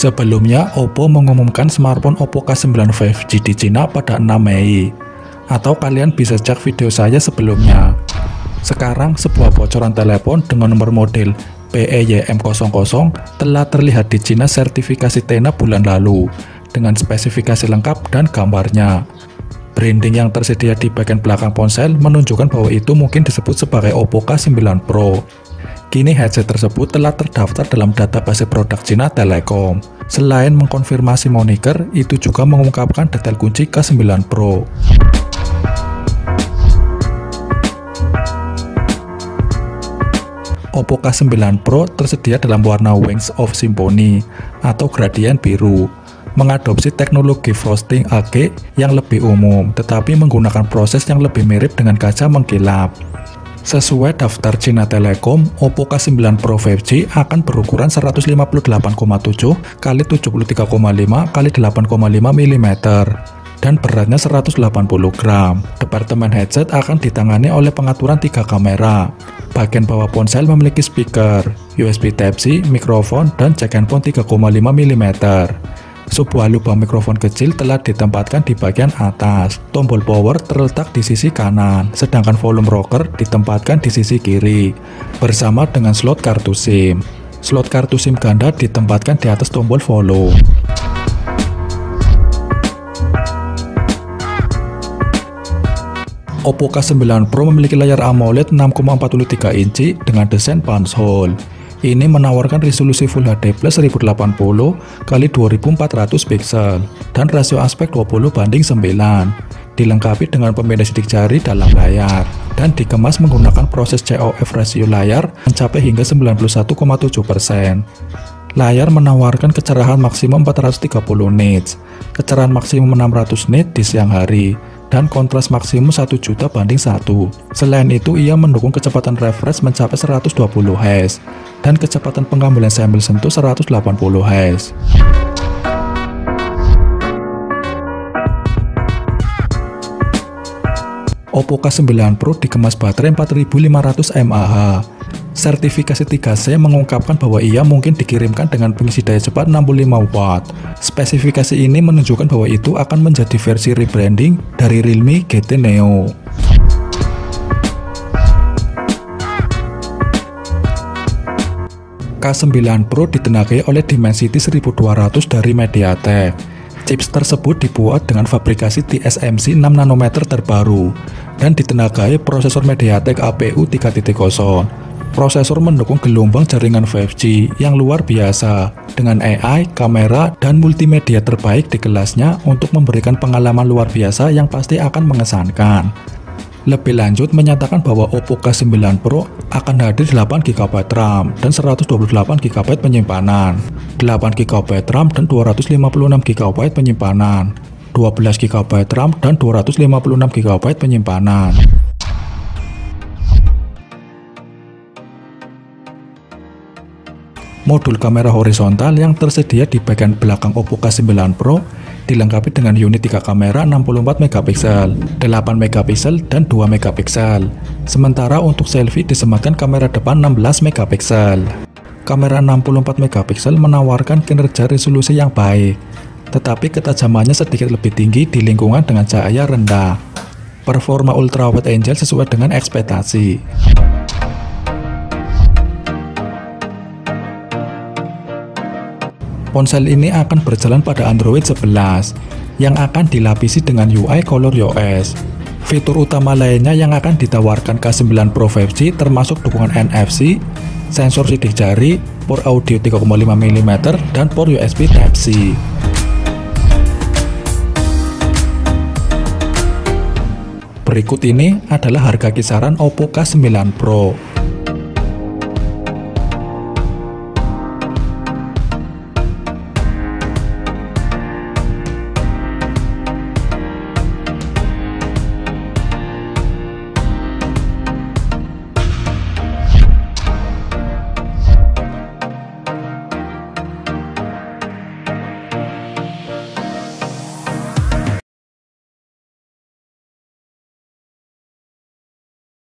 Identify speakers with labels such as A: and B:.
A: Sebelumnya, Oppo mengumumkan smartphone Oppo K9 5G di Cina pada 6 Mei. Atau kalian bisa cek video saya sebelumnya. Sekarang, sebuah bocoran telepon dengan nomor model PEYM00 telah terlihat di Cina sertifikasi TENA bulan lalu, dengan spesifikasi lengkap dan gambarnya. Branding yang tersedia di bagian belakang ponsel menunjukkan bahwa itu mungkin disebut sebagai Oppo K9 Pro. Kini headset tersebut telah terdaftar dalam database produk Cina Telekom. Selain mengkonfirmasi moniker, itu juga mengungkapkan detail kunci K9 Pro. Oppo K9 Pro tersedia dalam warna Wings of Symphony atau gradien biru, mengadopsi teknologi frosting AG yang lebih umum, tetapi menggunakan proses yang lebih mirip dengan kaca mengkilap. Sesuai daftar Cina Telekom, Oppo K9 Pro 5G akan berukuran 158,7 x 73,5 x 8,5 mm dan beratnya 180 gram. Departemen headset akan ditangani oleh pengaturan 3 kamera. Bagian bawah ponsel memiliki speaker, USB Type-C, mikrofon, dan jack handphone 3,5 mm. Sebuah lubang mikrofon kecil telah ditempatkan di bagian atas. Tombol power terletak di sisi kanan, sedangkan volume rocker ditempatkan di sisi kiri, bersama dengan slot kartu SIM. Slot kartu SIM ganda ditempatkan di atas tombol volume. Oppo K9 Pro memiliki layar AMOLED 6,43 inci dengan desain punch hole. Ini menawarkan resolusi Full HD Plus 1080 x 2400 pixel dan rasio aspek 20:9, dilengkapi dengan pembeda sidik jari dalam layar, dan dikemas menggunakan proses COF rasio layar mencapai hingga 91,7%. Layar menawarkan kecerahan maksimum 430 nits, kecerahan maksimum 600 nits di siang hari, dan kontras maksimum 1.000/1. Selain itu, ia mendukung kecepatan refresh mencapai 120 Hz dan kecepatan pengambilan sampel sentuh 180 Hz. Oppo K9 Pro dikemas baterai 4500 mAh. Sertifikasi 3C mengungkapkan bahwa ia mungkin dikirimkan dengan pengisi daya cepat 65 Watt. Spesifikasi ini menunjukkan bahwa itu akan menjadi versi rebranding dari Realme GT Neo. K9 Pro ditenagai oleh Dimensity 1200 dari MediaTek. Chips tersebut dibuat dengan fabrikasi TSMC 6 nanometer terbaru dan ditenagai prosesor MediaTek APU 3.0. Prosesor mendukung gelombang jaringan 5G yang luar biasa dengan AI, kamera, dan multimedia terbaik di kelasnya untuk memberikan pengalaman luar biasa yang pasti akan mengesankan. Lebih lanjut menyatakan bahwa Oppo K9 Pro akan hadir 8GB RAM dan 128GB penyimpanan, 8GB RAM dan 256GB penyimpanan, 12GB RAM dan 256GB penyimpanan. Modul kamera horizontal yang tersedia di bagian belakang Oppo K9 Pro dilengkapi dengan unit 3 kamera 64 megapiksel, 8 megapiksel, dan 2 megapiksel. Sementara untuk selfie disematkan kamera depan 16 megapiksel. Kamera 64 megapiksel menawarkan kinerja resolusi yang baik, tetapi ketajamannya sedikit lebih tinggi di lingkungan dengan cahaya rendah. Performa ultra wide angle sesuai dengan ekspektasi. Ponsel ini akan berjalan pada Android 11 yang akan dilapisi dengan UI ColorOS. Fitur utama lainnya yang akan ditawarkan K9 Pro 5G termasuk dukungan NFC, sensor sidik jari, port audio 3,5 mm, dan port USB Type-C. Berikut ini adalah harga kisaran Oppo K9 Pro.